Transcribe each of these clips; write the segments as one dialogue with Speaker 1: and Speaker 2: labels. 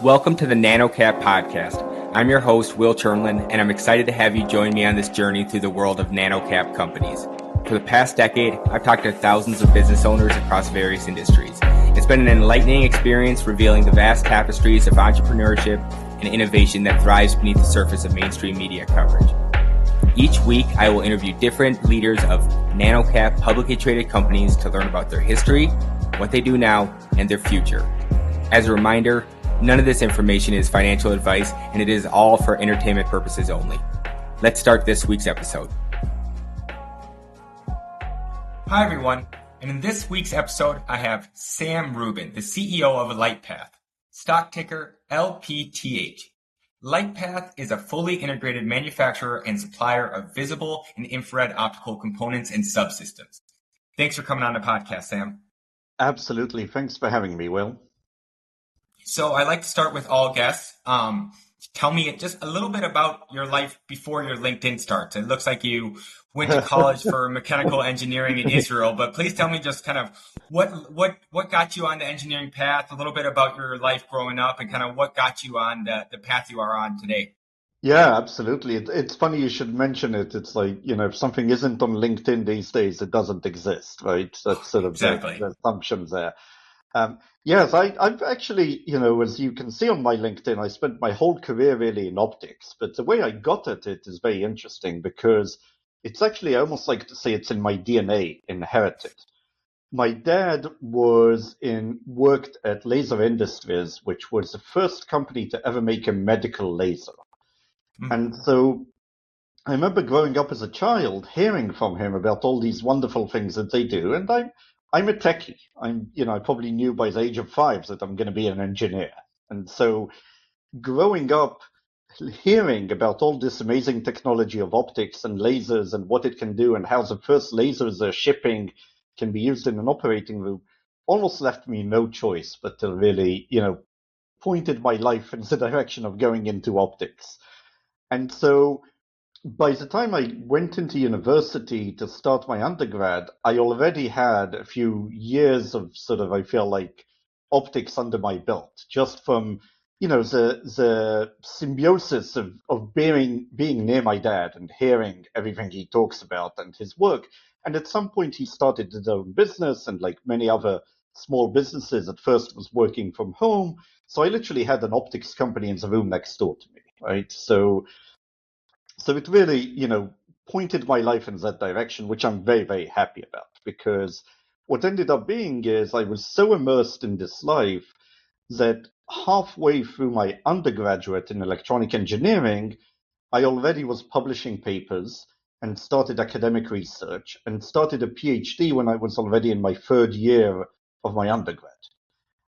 Speaker 1: Welcome to the Nano podcast. I'm your host, Will Chernlin, and I'm excited to have you join me on this journey through the world of nano-cap companies. For the past decade, I've talked to thousands of business owners across various industries. It's been an enlightening experience revealing the vast tapestries of entrepreneurship and innovation that thrives beneath the surface of mainstream media coverage. Each week, I will interview different leaders of nano-cap publicly traded companies to learn about their history, what they do now, and their future. As a reminder, none of this information is financial advice, and it is all for entertainment purposes only. Let's start this week's episode. Hi, everyone. And in this week's episode, I have Sam Rubin, the CEO of LightPath, stock ticker LPTH. LightPath is a fully integrated manufacturer and supplier of visible and infrared optical components and subsystems. Thanks for coming on the podcast, Sam.
Speaker 2: Absolutely. Thanks for having me, Will.
Speaker 1: So I like to start with all guests. Tell me just a little bit about your life before your LinkedIn starts. It looks like you went to college for mechanical engineering in Israel, but please tell me just kind of what got you on the engineering path, a little bit about your life growing up, and kind of what got you on the path you are on today.
Speaker 2: Yeah, absolutely. It's funny you should mention it. It's like, if something isn't on LinkedIn these days, it doesn't exist, right? That's sort of
Speaker 1: Exactly.
Speaker 2: the assumptions there. Yes, I've actually, as you can see on my LinkedIn, I spent my whole career really in optics, but the way I got at it is very interesting because it's actually, I almost like to say it's in my DNA, inherited. My dad worked at Laser Industries, which was the first company to ever make a medical laser. And so I remember growing up as a child, hearing from him about all these wonderful things that they do, and I'm a techie. I probably knew by the age of 5 that I'm going to be an engineer. And so growing up, hearing about all this amazing technology of optics and lasers and what it can do and how the first lasers they're shipping can be used in an operating room almost left me no choice but to really, pointed my life in the direction of going into optics. And so by the time I went into university to start my undergrad, I already had a few years of sort of, I feel like, optics under my belt, just from, the symbiosis of being near my dad and hearing everything he talks about and his work. And at some point he started his own business, and like many other small businesses, at first was working from home. So I literally had an optics company in the room next door to me, right? So it really, pointed my life in that direction, which I'm very, very happy about, because what ended up being is I was so immersed in this life that halfway through my undergraduate in electronic engineering, I already was publishing papers and started academic research and started a PhD when I was already in my 3rd year of my undergrad.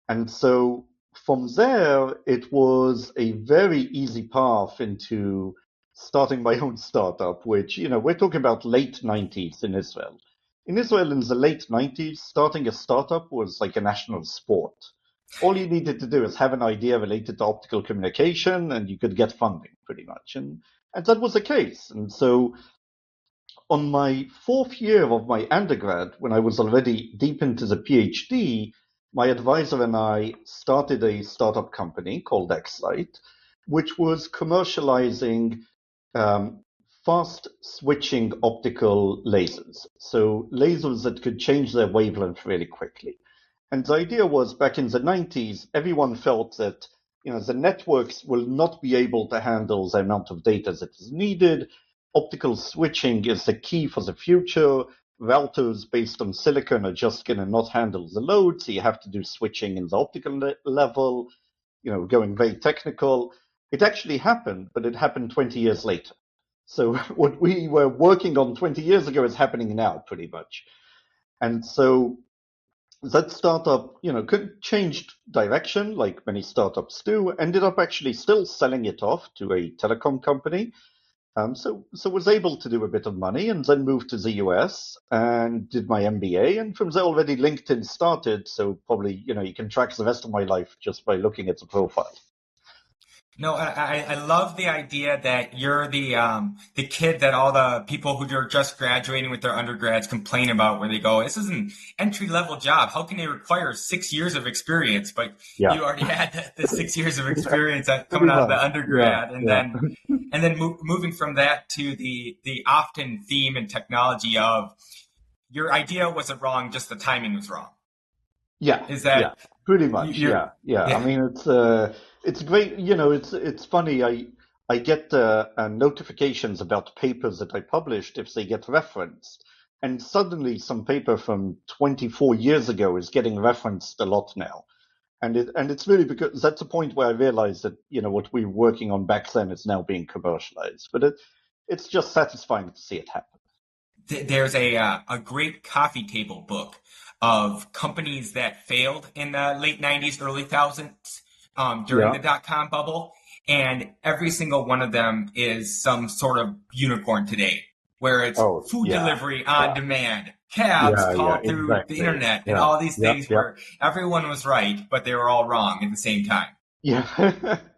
Speaker 2: And so from there, it was a very easy path into starting my own startup, which, we're talking about late 90s in Israel. In Israel, in the late 90s, starting a startup was like a national sport. All you needed to do is have an idea related to optical communication, and you could get funding pretty much. And that was the case. And so on my 4th year of my undergrad, when I was already deep into the PhD, my advisor and I started a startup company called Xlight, which was commercializing fast switching optical lasers. So lasers that could change their wavelength really quickly. And the idea was, back in the 90s, everyone felt that the networks will not be able to handle the amount of data that is needed. Optical switching is the key for the future. Routers based on silicon are just going to not handle the load, so you have to do switching in the optical level, going very technical. It actually happened, but it happened 20 years later. So what we were working on 20 years ago is happening now, pretty much. And so that startup, changed direction like many startups do, ended up actually still selling it off to a telecom company. So was able to do a bit of money, and then moved to the US and did my MBA. And from there already LinkedIn started. So probably, you can track the rest of my life just by looking at the profile.
Speaker 1: No, I love the idea that you're the kid that all the people who are just graduating with their undergrads complain about, where they go, "This is an entry level job. How can they require 6 years of experience?" But
Speaker 2: Yeah,
Speaker 1: you already had the 6 years of
Speaker 2: yeah,
Speaker 1: experience coming
Speaker 2: pretty
Speaker 1: out of
Speaker 2: much.
Speaker 1: the
Speaker 2: Yeah,
Speaker 1: undergrad, and
Speaker 2: yeah,
Speaker 1: then moving from that to the often theme in technology of your idea wasn't wrong, just the timing was wrong.
Speaker 2: yeah,
Speaker 1: Is
Speaker 2: yeah,
Speaker 1: that
Speaker 2: pretty much.
Speaker 1: you're
Speaker 2: Yeah, yeah. I
Speaker 1: yeah.
Speaker 2: mean, it's great. It's funny. I get notifications about papers that I published if they get referenced, and suddenly some paper from 24 years ago is getting referenced a lot now. And it's really because that's the point where I realized that what we were working on back then is now being commercialized. But it's just satisfying to see it happen.
Speaker 1: There's a great coffee table book of companies that failed in the late 90s, early thousands, during
Speaker 2: Yeah.
Speaker 1: the dot-com bubble, and every single one of them is some sort of unicorn today, where it's
Speaker 2: Oh,
Speaker 1: food
Speaker 2: yeah.
Speaker 1: delivery on
Speaker 2: Yeah.
Speaker 1: demand, cabs
Speaker 2: Yeah. Yeah.
Speaker 1: called through the
Speaker 2: Exactly.
Speaker 1: internet, and
Speaker 2: Yeah.
Speaker 1: all these
Speaker 2: Yeah.
Speaker 1: things
Speaker 2: Yeah.
Speaker 1: where everyone was right, but they were all wrong at the same time.
Speaker 2: Yeah.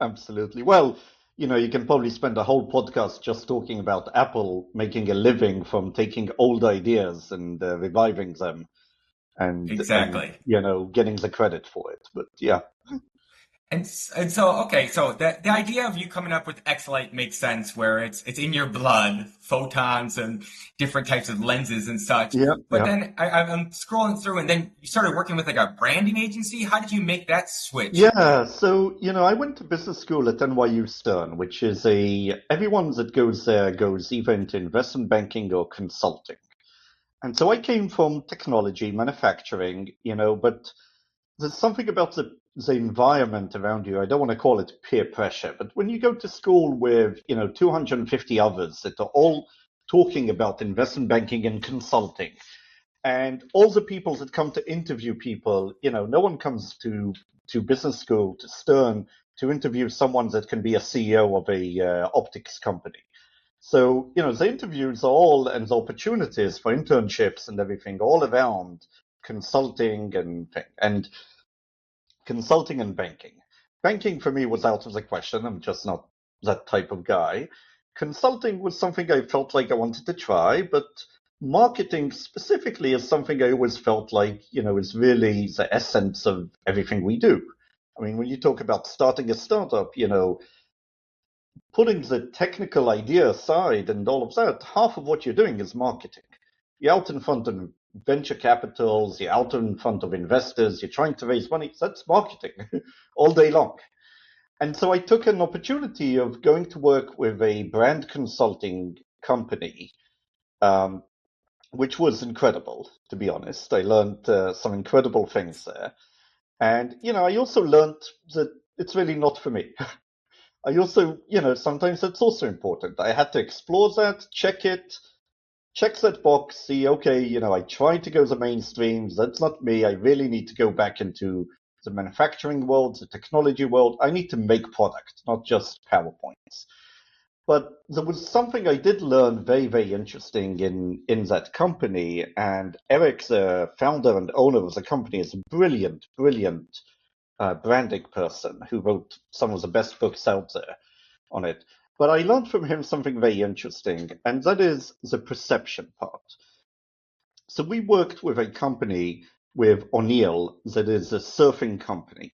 Speaker 2: Absolutely. Well, you can probably spend a whole podcast just talking about Apple making a living from taking old ideas and reviving them and
Speaker 1: Exactly.
Speaker 2: getting the credit for it. But yeah.
Speaker 1: And so okay, so the idea of you coming up with X-Light makes sense, where it's in your blood, photons and different types of lenses and such.
Speaker 2: Yeah.
Speaker 1: But
Speaker 2: Yeah.
Speaker 1: then I'm scrolling through, and then you started working with like a branding agency. How did you make that switch?
Speaker 2: Yeah, so I went to business school at NYU Stern, which is everyone that goes there goes either into investment banking or consulting. And so I came from technology, manufacturing, but there's something about the environment around you. I don't want to call it peer pressure, but when you go to school with, 250 others that are all talking about investment banking and consulting, and all the people that come to interview people, no one comes to business school to Stern to interview someone that can be a CEO of a optics company. So the interviews are all and the opportunities for internships and everything all around consulting and consulting and banking. Banking for me was out of the question. I'm just not that type of guy. Consulting was something I felt like I wanted to try, but marketing specifically is something I always felt like, is really the essence of everything we do. I mean, when you talk about starting a startup, putting the technical idea aside and all of that, half of what you're doing is marketing. You're out in front of venture capitals, you're out in front of investors, you're trying to raise money. That's marketing all day long. And so I took an opportunity of going to work with a brand consulting company, um, which was incredible, to be honest. I learned some incredible things there. And, I also learned that it's really not for me. I also, sometimes that's also important. I had to explore that, check it, check that box, see, okay, I tried to go the mainstreams. That's not me. I really need to go back into the manufacturing world, the technology world. I need to make product, not just PowerPoints. But there was something I did learn very, very interesting in that company. And Eric, the founder and owner of the company, is a brilliant, brilliant branding person who wrote some of the best books out there on it. But I learned from him something very interesting, and that is the perception part. So we worked with a company with O'Neill that is a surfing company.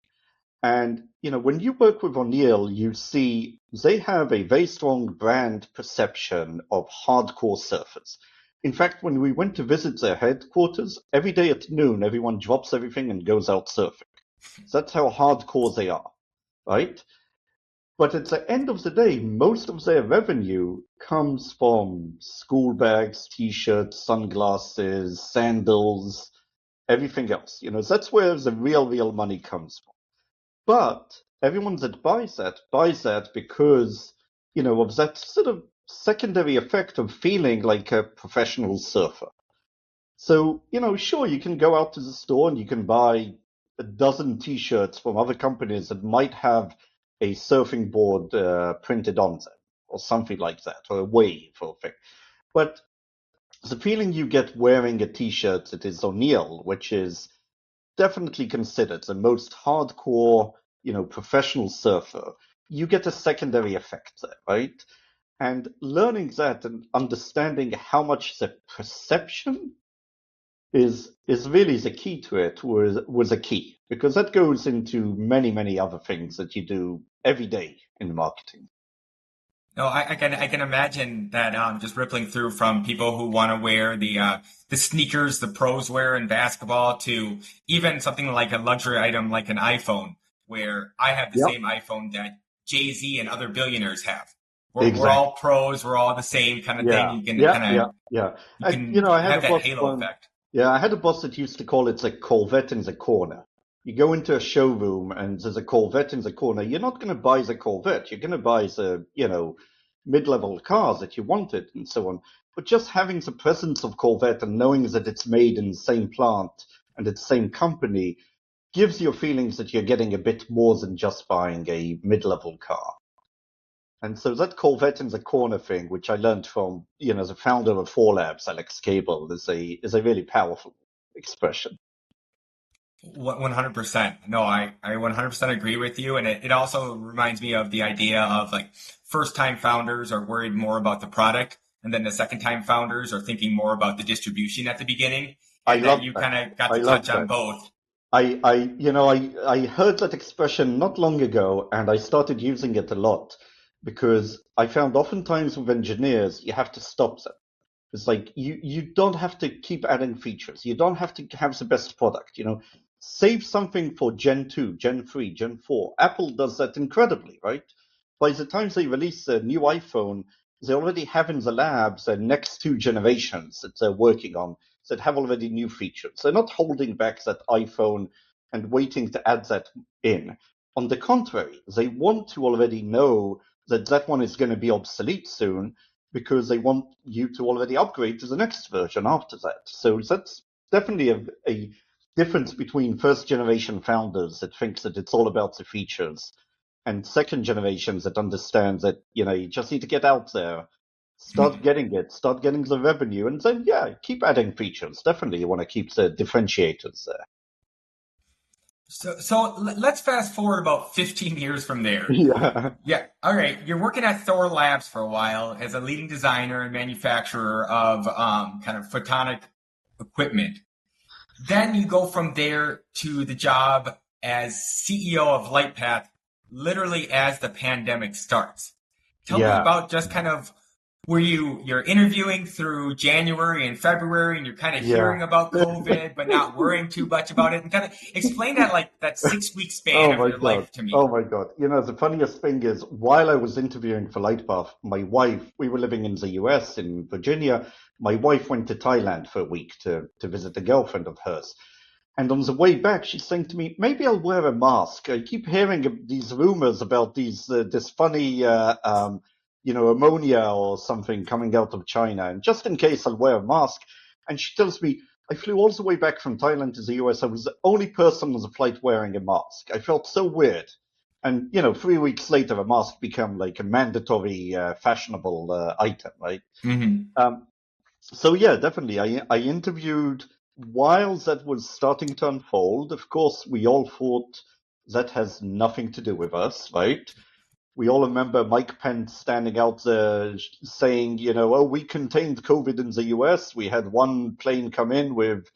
Speaker 2: And, when you work with O'Neill, you see they have a very strong brand perception of hardcore surfers. In fact, when we went to visit their headquarters, every day at noon, everyone drops everything and goes out surfing. So that's how hardcore they are, right? But at the end of the day, most of their revenue comes from school bags, t-shirts, sunglasses, sandals, everything else. That's where the real money comes from. But everyone that buys that because, of that sort of secondary effect of feeling like a professional surfer. So, sure, you can go out to the store and you can buy a dozen t-shirts from other companies that might have a surfing board printed on them or something like that, or a wave or thing. But the feeling you get wearing a t-shirt that is O'Neill, which is definitely considered the most hardcore, professional surfer, you get a secondary effect there, right? And learning that and understanding how much the perception is really the key to it was a key, because that goes into many other things that you do every day in marketing.
Speaker 1: No, I can imagine that just rippling through from people who want to wear the sneakers the pros wear in basketball to even something like a luxury item like an iPhone, where I have the
Speaker 2: Yep.
Speaker 1: same iPhone that Jay-Z and other billionaires have. We're
Speaker 2: Exactly.
Speaker 1: all pros, we're all the same kind of thing.
Speaker 2: Yeah,
Speaker 1: You can
Speaker 2: yeah,
Speaker 1: kind
Speaker 2: yeah,
Speaker 1: of
Speaker 2: yeah.
Speaker 1: you can
Speaker 2: I had a
Speaker 1: have that
Speaker 2: boss
Speaker 1: halo
Speaker 2: once.
Speaker 1: effect.
Speaker 2: Yeah, I had a boss that used to call it the Corvette in the corner. You go into a showroom and there's a Corvette in the corner. You're not going to buy the Corvette. You're going to buy the, mid-level cars that you wanted and so on. But just having the presence of Corvette and knowing that it's made in the same plant and it's the same company gives you feelings that you're getting a bit more than just buying a mid-level car. And so that Corvette in the corner thing, which I learned from, the founder of Four Labs, Alex Cable, is a really powerful expression.
Speaker 1: 100%. No, I 100% agree with you. And it also reminds me of the idea of like first time founders are worried more about the product. And then the second time founders are thinking more about the distribution at the beginning.
Speaker 2: I
Speaker 1: And that
Speaker 2: love
Speaker 1: you
Speaker 2: that.
Speaker 1: kind of got
Speaker 2: I
Speaker 1: to
Speaker 2: love
Speaker 1: touch on
Speaker 2: that.
Speaker 1: both.
Speaker 2: I heard that expression not long ago, and I started using it a lot because I found oftentimes with engineers, you have to stop them. It's like you don't have to keep adding features. You don't have to have the best product. Save something for Gen 2, Gen 3, Gen 4. Apple does that incredibly, right? By the time they release a new iPhone, they already have in the labs the next two generations that they're working on that have already new features. They're not holding back that iPhone and waiting to add that in. On the contrary, they want to already know that that one is going to be obsolete soon because they want you to already upgrade to the next version after that. So that's definitely a difference between first generation founders that thinks that it's all about the features and second generations that understand that, you just need to get out there, start getting the revenue, and then, yeah, keep adding features. Definitely you want to keep the differentiators there.
Speaker 1: So let's fast forward about 15 years from there.
Speaker 2: Yeah.
Speaker 1: Yeah. All right. You're working at Thor Labs for a while as a leading designer and manufacturer of kind of photonic equipment. Then you go from there to the job as CEO of LightPath, literally as the pandemic starts. Tell me
Speaker 2: Yeah.
Speaker 1: about just kind of were you're interviewing through January and February and you're kind of
Speaker 2: Yeah.
Speaker 1: hearing about COVID but not worrying too much about it and kind of explain that like that 6 week span
Speaker 2: Oh
Speaker 1: of
Speaker 2: my
Speaker 1: your
Speaker 2: God.
Speaker 1: life to me.
Speaker 2: Oh my God. The funniest thing is, while I was interviewing for LightPath, my wife, we were living in the US, in Virginia. My wife went to Thailand for a week to visit a girlfriend of hers. And on the way back, she's saying to me, maybe I'll wear a mask. I keep hearing these rumors about this funny, ammonia or something coming out of China. And just in case, I'll wear a mask. And she tells me, I flew all the way back from Thailand to the US. I was the only person on the flight wearing a mask. I felt so weird. And, 3 weeks later, a mask became like a mandatory, fashionable item, right?
Speaker 1: Hmm.
Speaker 2: Um, so yeah, definitely. I interviewed while that was starting to unfold. Of course, we all thought that has nothing to do with us, right? We all remember Mike Pence standing out there saying, oh, we contained COVID in the US. We had one plane come in with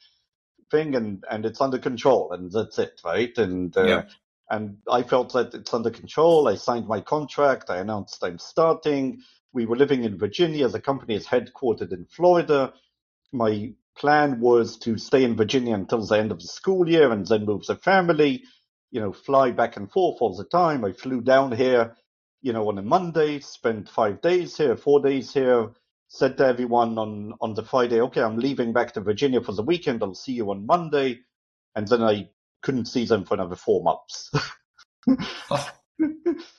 Speaker 2: thing and it's under control and that's it, right?
Speaker 1: Yep.
Speaker 2: And I felt that it's under control. I signed my contract. I announced I'm starting. We were living in Virginia. The company is headquartered in Florida. My plan was to stay in Virginia until the end of the school year and then move the family, fly back and forth all the time. I flew down here, on a Monday, spent 5 days here, 4 days here, said to everyone on the Friday, okay, I'm leaving back to Virginia for the weekend. I'll see you on Monday. And then I couldn't see them for another 4 months.
Speaker 1: Oh,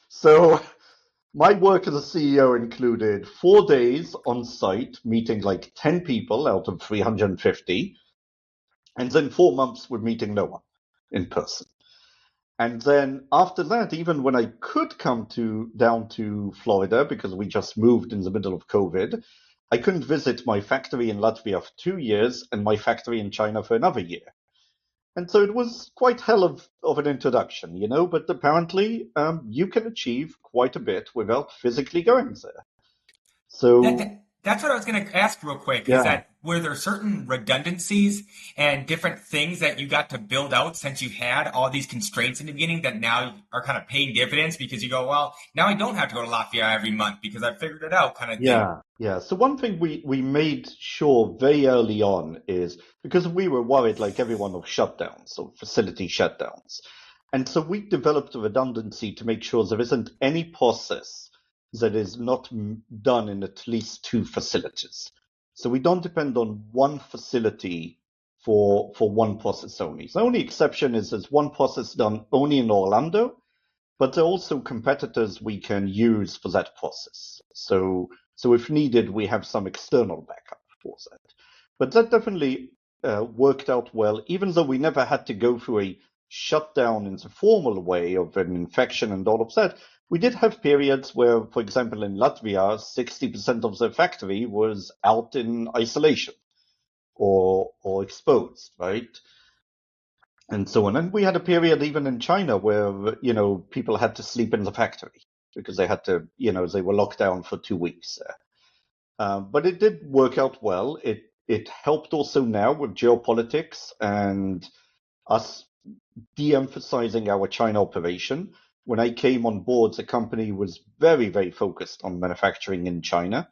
Speaker 2: So my work as a CEO included 4 days on site, meeting like 10 people out of 350, and then 4 months with meeting no one in person. And then after that, even when I could come down to Florida because we just moved in the middle of COVID, I couldn't visit my factory in Latvia for 2 years and my factory in China for another year. And so it was quite hell of an introduction, but apparently you can achieve quite a bit without physically going there. So,
Speaker 1: That's what I was going to ask real quick is
Speaker 2: yeah.
Speaker 1: that were there certain redundancies and different things that you got to build out since you had all these constraints in the beginning that now are kind of paying dividends because you go, well, now I don't have to go to Latvia every month because I figured it out kind of thing.
Speaker 2: Yeah, yeah. So one thing we made sure very early on is because we were worried, like everyone, of shutdowns or facility shutdowns. And so we developed a redundancy to make sure there isn't any process that is not done in at least two facilities. So we don't depend on one facility for one process only. The only exception is there's one process done only in Orlando, but there are also competitors we can use for that process. So if needed, we have some external backup for that. But that definitely worked out well, even though we never had to go through a shutdown in the formal way of an infection and all of that. We did have periods where, for example, in Latvia, 60% of the factory was out in isolation or exposed, right? And so on. And we had a period even in China where, people had to sleep in the factory because they had to, they were locked down for 2 weeks there. But it did work out well. It helped also now with geopolitics and us de-emphasizing our China operation. When I came on board, the company was very, very focused on manufacturing in China.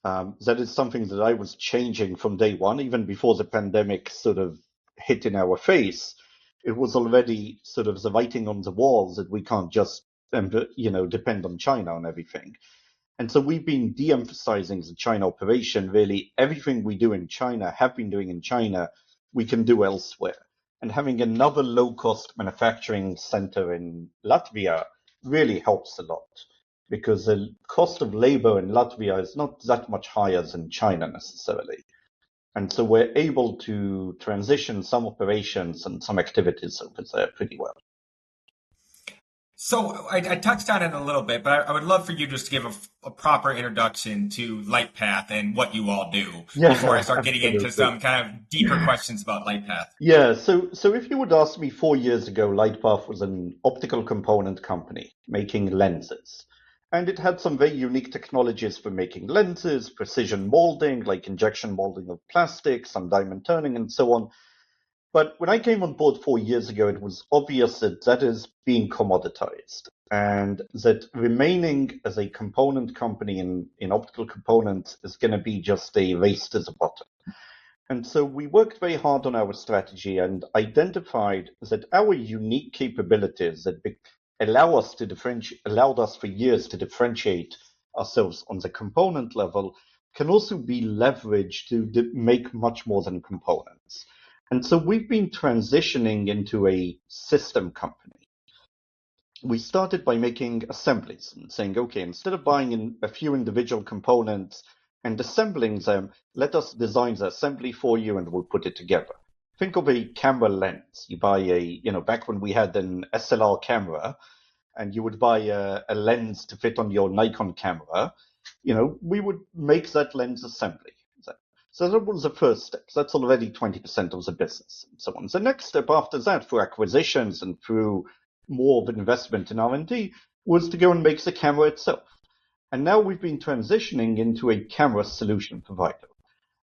Speaker 2: That is something that I was changing from day one, even before the pandemic sort of hit in our face. It was already sort of the writing on the walls that we can't just, depend on China on everything. And so we've been de-emphasizing the China operation. Really, everything we do in China, have been doing in China, we can do elsewhere. And having another low-cost manufacturing center in Latvia really helps a lot because the cost of labor in Latvia is not that much higher than China necessarily. And so we're able to transition some operations and some activities over there pretty well.
Speaker 1: So I touched on it a little bit, but I would love for you just to give a proper introduction to LightPath and what you all do before I
Speaker 2: Yeah,
Speaker 1: start getting into
Speaker 2: absolutely.
Speaker 1: some kind of deeper questions about LightPath.
Speaker 2: Yeah, so if you would ask me 4 years ago, LightPath was an optical component company making lenses. And it had some very unique technologies for making lenses, precision molding, like injection molding of plastic, some diamond turning, and so on. But when I came on board 4 years ago, it was obvious that that is being commoditized and that remaining as a component company in optical components is going to be just a race to the bottom. And so we worked very hard on our strategy and identified that our unique capabilities that allowed us for years to differentiate ourselves on the component level can also be leveraged to make much more than components. And so we've been transitioning into a system company. We started by making assemblies and saying, okay, instead of buying in a few individual components and assembling them, let us design the assembly for you and we'll put it together. Think of a camera lens. You buy back when we had an SLR camera and you would buy a lens to fit on your Nikon camera, we would make that lens assembly. So that was the first step. That's already 20% of the business and so on. The next step after that, through acquisitions and through more of an investment in R&D, was to go and make the camera itself. And now we've been transitioning into a camera solution provider.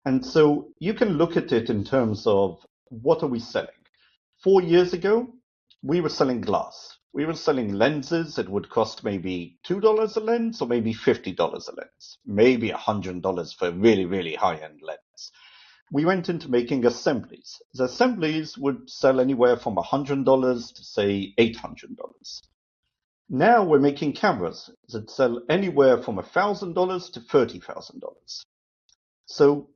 Speaker 2: And so you can look at it in terms of what are we selling? 4 years ago, we were selling glass. We were selling lenses that would cost maybe $2 a lens or maybe $50 a lens, maybe $100 for a really, really high-end lens. We went into making assemblies. The assemblies would sell anywhere from $100 to say $800. Now we're making cameras that sell anywhere from $1,000 to $30,000. So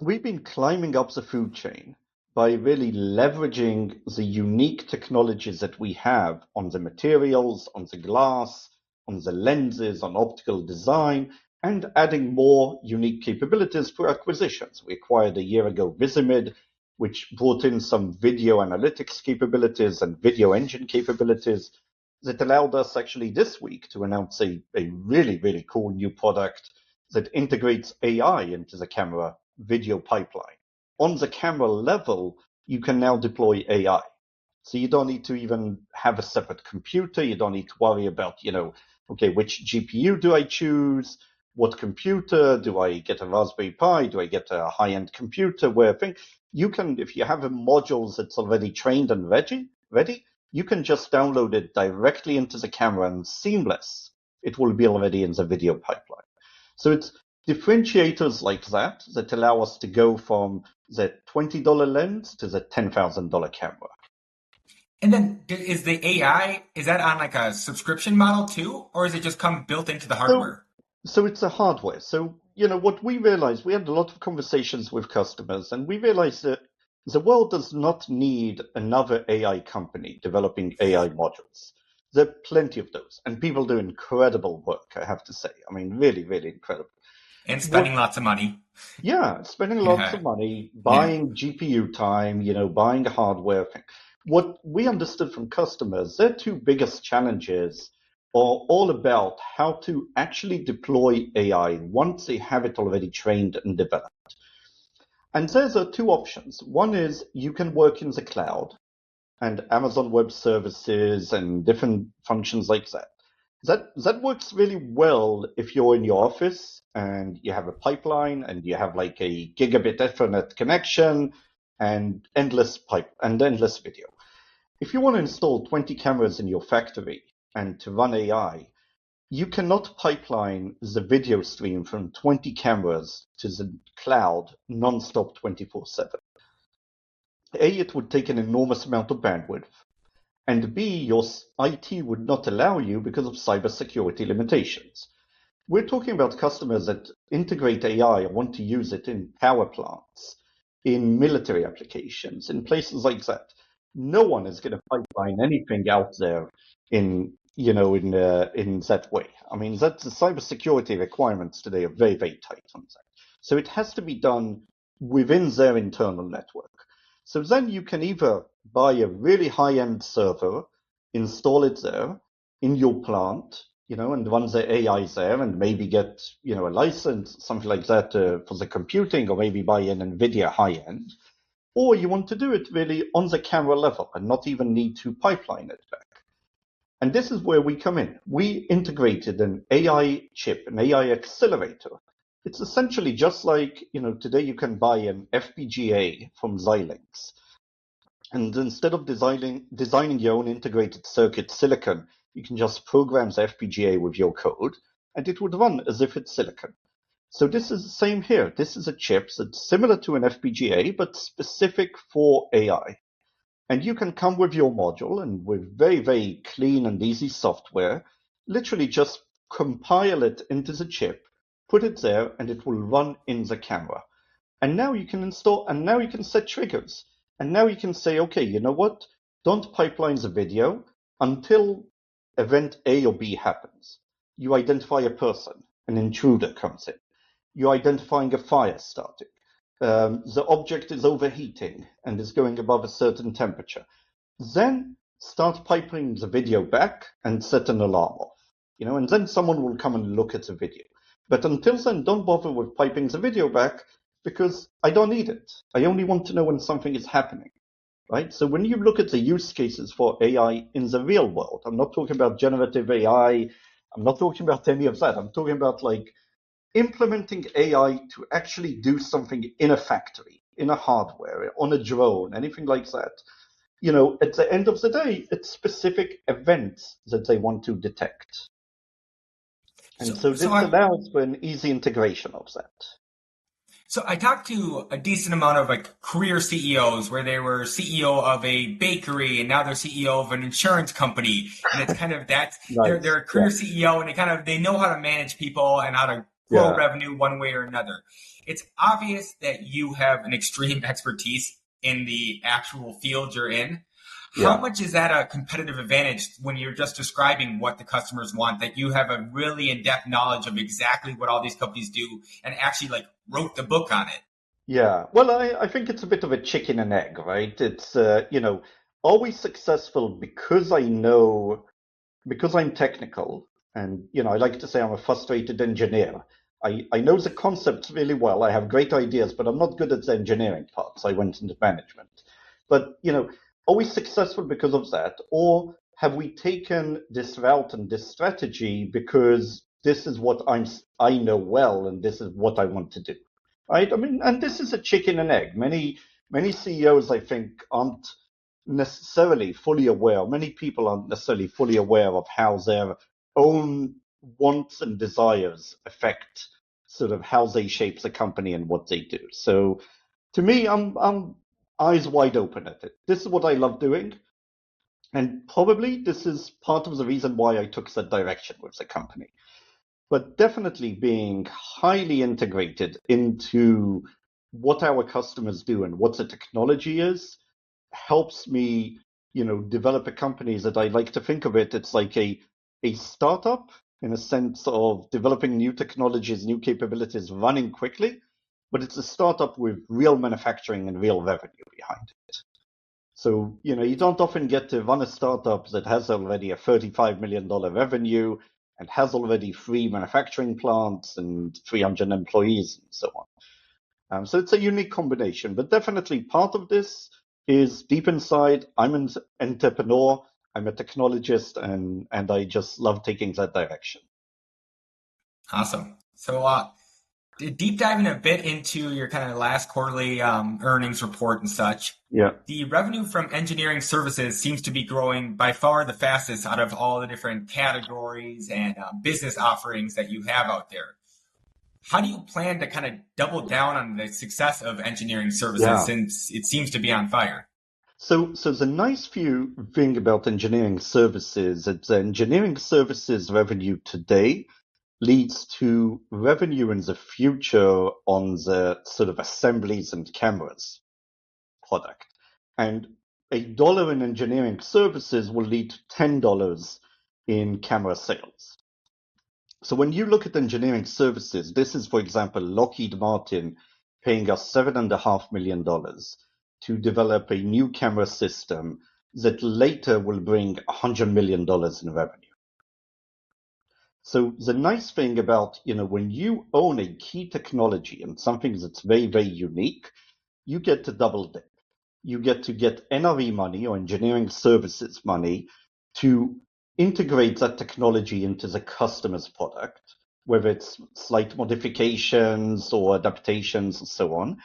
Speaker 2: we've been climbing up the food chain by really leveraging the unique technologies that we have on the materials, on the glass, on the lenses, on optical design, and adding more unique capabilities for acquisitions. We acquired a year ago Visimid, which brought in some video analytics capabilities and video engine capabilities that allowed us actually this week to announce a really, really cool new product that integrates AI into the camera video pipeline. On the camera level, you can now deploy AI. So you don't need to even have a separate computer. You don't need to worry about, okay, which GPU do I choose? What computer? Do I get a Raspberry Pi? Do I get a high-end computer? You can, if you have a module that's already trained and ready, you can just download it directly into the camera and seamless. It will be already in the video pipeline. So it's differentiators like that allow us to go from the $20 lens to the $10,000 camera.
Speaker 1: And then is the AI, is that on like a subscription model too? Or is it just come built into the hardware?
Speaker 2: So it's a hardware. So, what we realized, we had a lot of conversations with customers, and we realized that the world does not need another AI company developing AI modules. There are plenty of those, and people do incredible work, I have to say. I mean, really, really incredible.
Speaker 1: And spending lots of money.
Speaker 2: Yeah, spending lots of money,
Speaker 1: Yeah.
Speaker 2: buying GPU time, buying hardware. What we understood from customers, their two biggest challenges are all about how to actually deploy AI once they have it already trained and developed. And there's two options. One is you can work in the cloud and Amazon Web Services and different functions like that. That works really well if you're in your office and you have a pipeline and you have like a gigabit Ethernet connection and endless video. If you want to install 20 cameras in your factory and to run AI, you cannot pipeline the video stream from 20 cameras to the cloud nonstop 24/7. A, it would take an enormous amount of bandwidth. And B, your IT would not allow you because of cybersecurity limitations. We're talking about customers that integrate AI or want to use it in power plants, in military applications, in places like that. No one is going to pipeline anything out there in that way. I mean, the cybersecurity requirements today are very, very tight on that. So it has to be done within their internal network. So then you can either buy a really high-end server, install it there in your plant, and run the AI there and maybe get, a license, something like that for the computing, or maybe buy an NVIDIA high-end. Or you want to do it really on the camera level and not even need to pipeline it back. And this is where we come in. We integrated an AI chip, an AI accelerator. It's essentially just like, today you can buy an FPGA from Xilinx. And instead of designing your own integrated circuit silicon, you can just program the FPGA with your code, and it would run as if it's silicon. So this is the same here. This is a chip that's similar to an FPGA, but specific for AI. And you can come with your module and with very, very clean and easy software, literally just compile it into the chip, put it there, and it will run in the camera. And now you can install, and now you can set triggers. And now you can say, okay, you know what? Don't pipeline the video until event A or B happens. You identify a person, an intruder comes in. You're identifying a fire starting. The object is overheating and is going above a certain temperature. Then start pipelining the video back and set an alarm off. And then someone will come and look at the video. But until then, don't bother with piping the video back because I don't need it. I only want to know when something is happening, right? So when you look at the use cases for AI in the real world, I'm not talking about generative AI. I'm not talking about any of that. I'm talking about like implementing AI to actually do something in a factory, in a hardware, on a drone, anything like that. At the end of the day, it's specific events that they want to detect. And so this allows for an easy integration of that.
Speaker 1: So I talked to a decent amount of like career CEOs where they were CEO of a bakery and now they're CEO of an insurance company. And it's kind of that nice. They're a career CEO and they know how to manage people and how to grow revenue one way or another. It's obvious that you have an extreme expertise in the actual field you're in. How much is that a competitive advantage when you're just describing what the customers want, that you have a really in-depth knowledge of exactly what all these companies do and actually like wrote the book on it?
Speaker 2: Yeah, well, I think it's a bit of a chicken and egg, right? It's, are we successful because because I'm technical and, I like to say I'm a frustrated engineer. I know the concepts really well. I have great ideas, but I'm not good at the engineering part. So I went into management. But, are we successful because of that? Or have we taken this route and this strategy because this is what I know well and this is what I want to do? Right? I mean, and this is a chicken and egg. Many CEOs, I think, aren't necessarily fully aware, many people aren't necessarily fully aware of how their own wants and desires affect sort of how they shape the company and what they do. So to me, I'm eyes wide open at it. This is what I love doing. And probably this is part of the reason why I took that direction with the company. But definitely being highly integrated into what our customers do and what the technology is helps me, develop a company that I like to think of it. It's like a startup in a sense of developing new technologies, new capabilities, running quickly, but it's a startup with real manufacturing and real revenue behind it. So, you don't often get to run a startup that has already a $35 million revenue and has already 3 manufacturing plants and 300 employees and so on. So it's a unique combination, but definitely part of this is deep inside. I'm an entrepreneur, I'm a technologist, and I just love taking that direction.
Speaker 1: Awesome. So, deep diving a bit into your kind of last quarterly earnings report and such.
Speaker 2: Yeah.
Speaker 1: The revenue from engineering services seems to be growing by far the fastest out of all the different categories and business offerings that you have out there. How do you plan to kind of double down on the success of engineering services since it seems to be on fire?
Speaker 2: So the nice thing about engineering services is that engineering services revenue today leads to revenue in the future on the sort of assemblies and cameras product. And $1 in engineering services will lead to $10 in camera sales. So when you look at engineering services, this is, for example, Lockheed Martin paying us $7.5 million to develop a new camera system that later will bring $100 million in revenue. So the nice thing about, when you own a key technology and something that's very, very unique, you get to double dip. You get to get NRE money or engineering services money to integrate that technology into the customer's product, whether it's slight modifications or adaptations and so on.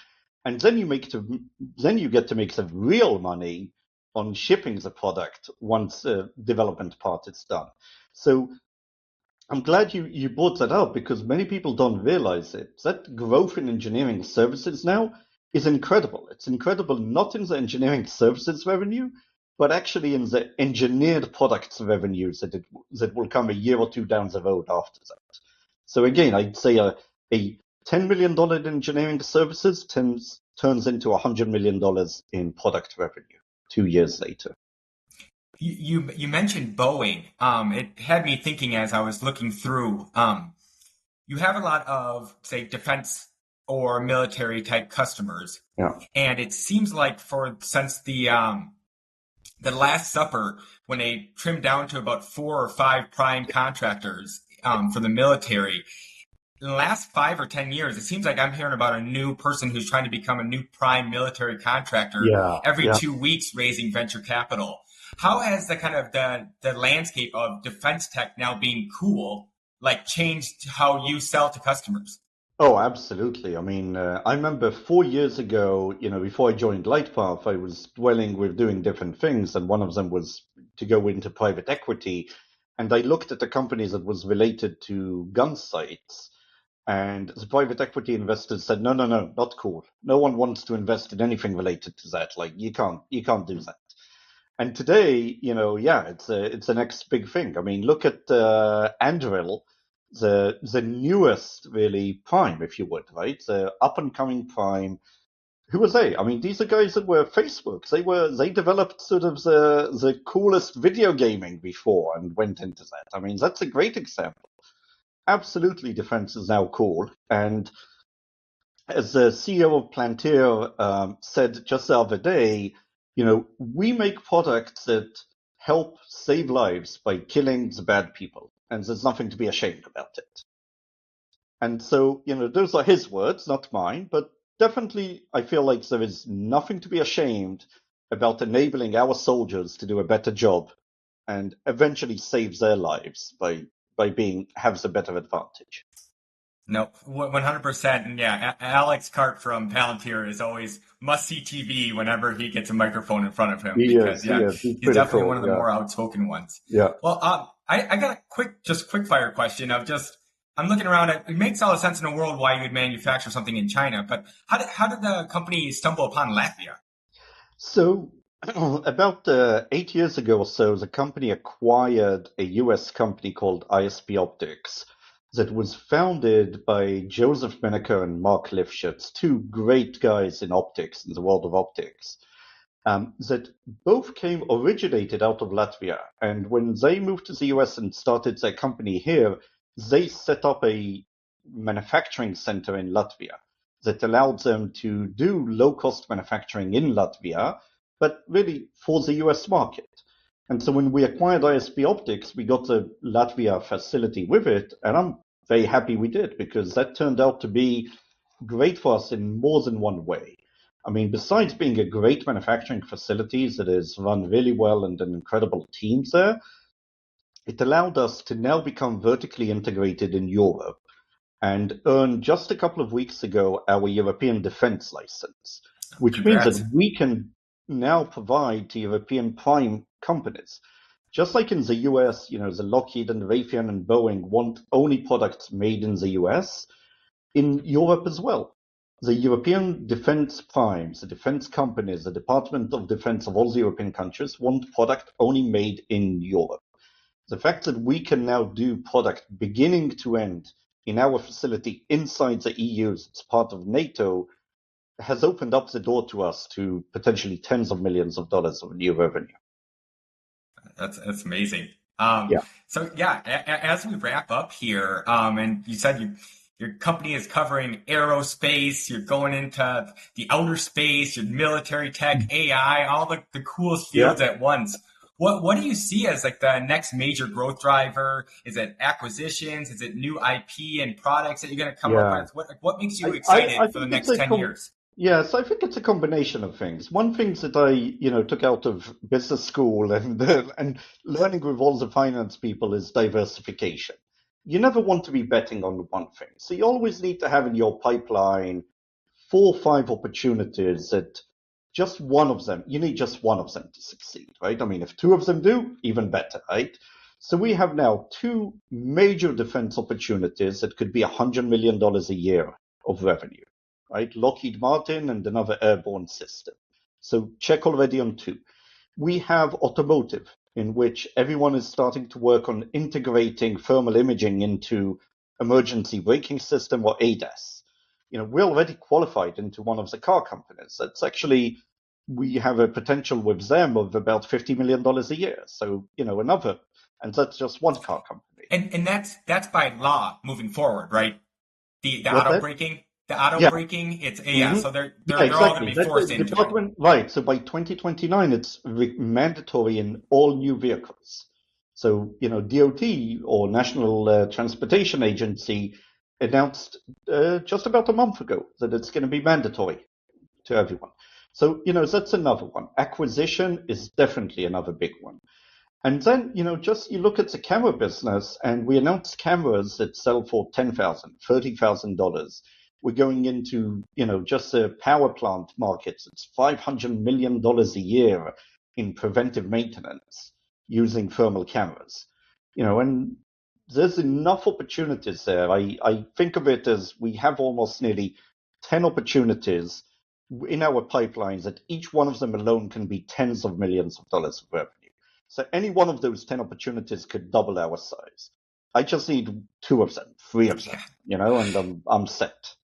Speaker 2: And then you get to make the real money on shipping the product once the development part is done. So I'm glad you brought that up because many people don't realize it. That growth in engineering services now is incredible. It's incredible not in the engineering services revenue, but actually in the engineered products revenues that will come a year or two down the road after that. So again, I'd say a $10 million in engineering services turns into $100 million in product revenue 2 years later.
Speaker 1: You mentioned Boeing. It had me thinking as I was looking through. You have a lot of, say, defense or military type customers,
Speaker 2: Yeah.
Speaker 1: and it seems like since the Last Supper, when they trimmed down to about 4 or 5 prime contractors for the military, in the last 5 or 10 years, it seems like I'm hearing about a new person who's trying to become a new prime military contractor every 2 weeks, raising venture capital. How has the kind of the landscape of defense tech now being cool, like changed how you sell to customers?
Speaker 2: Oh, absolutely. I mean, I remember 4 years ago, before I joined LightPath, I was dwelling with doing different things, and one of them was to go into private equity. And I looked at the companies that was related to gun sites, and the private equity investors said, no, no, no, not cool. No one wants to invest in anything related to that. Like, you can't do that. And today, it's the next big thing. I mean, look at Anduril, the newest really prime, if you would, right? The up and coming prime. Who were they? I mean, these are guys that were Facebook. They developed sort of the coolest video gaming before and went into that. I mean, that's a great example. Absolutely, defense is now cool. And as the CEO of Plantier said just the other day, we make products that help save lives by killing the bad people, and there's nothing to be ashamed about it. And so, those are his words, not mine, but definitely I feel like there is nothing to be ashamed about enabling our soldiers to do a better job and eventually saves their lives by being has a better advantage.
Speaker 1: No, 100%. And yeah, Alex Cart from Palantir is always must see TV whenever he gets a microphone in front of him because
Speaker 2: He
Speaker 1: yeah,
Speaker 2: is. He's
Speaker 1: he's
Speaker 2: pretty
Speaker 1: definitely one
Speaker 2: cool.
Speaker 1: of the
Speaker 2: Yeah.
Speaker 1: more outspoken ones.
Speaker 2: Yeah.
Speaker 1: Well, I got a quick fire question of just, I'm looking around at, it makes all the sense in the world why you would manufacture something in China, but how did the company stumble upon Latvia?
Speaker 2: So about 8 years ago or so, the company acquired a US company called ISP Optics that was founded by Joseph Menaker and Mark Lifshitz, two great guys in optics, in the world of optics, that both originated out of Latvia. And when they moved to the US and started their company here, they set up a manufacturing center in Latvia that allowed them to do low-cost manufacturing in Latvia, but really for the US market. And so when we acquired ISP Optics, we got a Latvia facility with it, and I'm very happy we did because that turned out to be great for us in more than one way. I mean, besides being a great manufacturing facility that is run really well and an incredible team there, it allowed us to now become vertically integrated in Europe and earn just a couple of weeks ago our European defense license, which means that
Speaker 1: Congrats.
Speaker 2: we can now provide to European prime companies. Just like in the US, the Lockheed and Raytheon and Boeing want only products made in the US, in Europe as well. The European defense primes, the defense companies, the Department of Defense of all the European countries want product only made in Europe. The fact that we can now do product beginning to end in our facility inside the EU as part of NATO has opened up the door to us to potentially tens of millions of dollars of new revenue.
Speaker 1: That's amazing.
Speaker 2: Yeah.
Speaker 1: So yeah, as we wrap up here, and you said your company is covering aerospace, you're going into the outer space, your military tech, AI, all the coolest
Speaker 2: Yeah.
Speaker 1: fields at once. What do you see as like the next major growth driver? Is it acquisitions? Is it new IP and products that you're going to come up
Speaker 2: Yeah.
Speaker 1: with? What makes you
Speaker 2: I
Speaker 1: excited for the
Speaker 2: think it's
Speaker 1: next
Speaker 2: a
Speaker 1: 10 years?
Speaker 2: Yes, I think it's a combination of things. One thing that I, took out of business school and learning with all the finance people is diversification. You never want to be betting on one thing. So you always need to have in your pipeline 4 or 5 opportunities that you need just one of them to succeed, right? I mean, if 2 of them do, even better, right? So we have now 2 major defense opportunities that could be $100 million a year of revenue, right? Lockheed Martin and another airborne system. So check already on 2. We have automotive, in which everyone is starting to work on integrating thermal imaging into emergency braking system or ADAS. We're already qualified into one of the car companies. That's actually, we have a potential with them of about $50 million a year. So, and that's just one car company.
Speaker 1: And that's by law moving forward, right? The
Speaker 2: What's
Speaker 1: auto
Speaker 2: that?
Speaker 1: braking, the auto
Speaker 2: Yeah.
Speaker 1: braking. It's yeah.
Speaker 2: hmm
Speaker 1: So they're
Speaker 2: Yeah,
Speaker 1: they're all going
Speaker 2: exactly.
Speaker 1: to be
Speaker 2: That's the
Speaker 1: forced into it.
Speaker 2: department, right? So by 2029, it's mandatory in all new vehicles. So, DOT or National Transportation Agency announced just about a month ago that it's going to be mandatory to everyone. So, that's another one. Acquisition is definitely another big one. And then, just you look at the camera business, and we announced cameras that sell for $10,000, $30,000. We're going into, just the power plant markets. It's $500 million a year in preventive maintenance using thermal cameras. And there's enough opportunities there. I think of it as we have almost nearly 10 opportunities in our pipelines that each one of them alone can be tens of millions of dollars of revenue. So any one of those 10 opportunities could double our size. I just need 2 of them, 3 of them, and I'm set.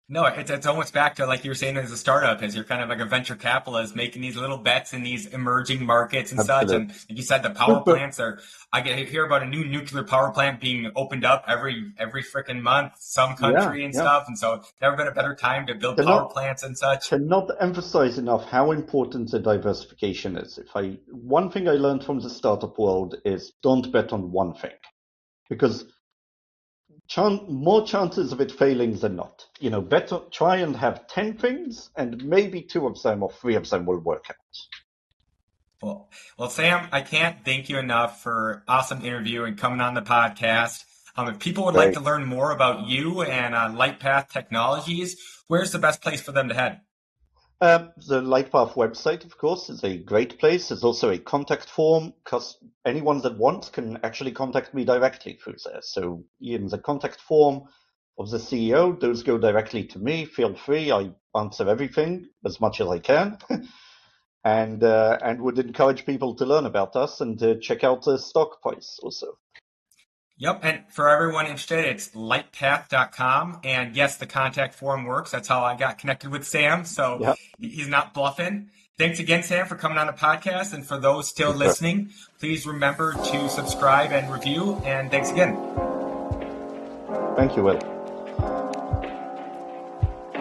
Speaker 1: No, it's almost back to like you were saying as a startup, as you're kind of like a venture capitalist making these little bets in these emerging markets and such. And
Speaker 2: Absolutely.
Speaker 1: like you said, the power
Speaker 2: Super.
Speaker 1: plants are. I get hear about a new nuclear power plant being opened up every freaking month, some
Speaker 2: Yeah,
Speaker 1: country and
Speaker 2: yeah.
Speaker 1: stuff. And so never been a better time to build power
Speaker 2: Cannot
Speaker 1: plants and such.
Speaker 2: cannot emphasize enough how important the diversification is. One thing I learned from the startup world is don't bet on one thing, because more chances of it failing than not. Better try and have 10 things, and maybe 2 of them or 3 of them will work out.
Speaker 1: Well, Sam, I can't thank you enough for awesome interview and coming on the podcast. If people would like
Speaker 2: Great.
Speaker 1: to learn more about you and LightPath Technologies, where's the best place for them to head?
Speaker 2: The LightPath website, of course, is a great place. There's also a contact form because anyone that wants can actually contact me directly through there. So in the contact form of the CEO, those go directly to me. Feel free. I answer everything as much as I can. and would encourage people to learn about us and to check out the stock price also.
Speaker 1: Yep, and for everyone interested, it's lightpath.com. And yes, the contact form works. That's how I got connected with Sam, so
Speaker 2: Yeah.
Speaker 1: he's not bluffing. Thanks again, Sam, for coming on the podcast. And for those still listening, please remember to subscribe and review. And thanks again.
Speaker 2: Thank you, Will.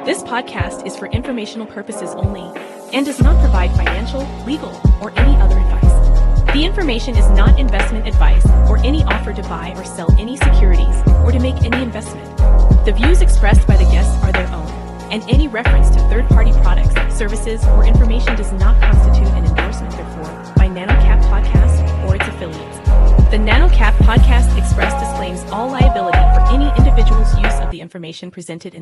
Speaker 3: This podcast is for informational purposes only and does not provide financial, legal, or any other advice. The information is not investment advice or any offer to buy or sell any securities or to make any investment. The views expressed by the guests are their own, and any reference to third-party products, services, or information does not constitute an endorsement therefore by NanoCap Podcast or its affiliates. The NanoCap Podcast Express disclaims all liability for any individual's use of the information presented in this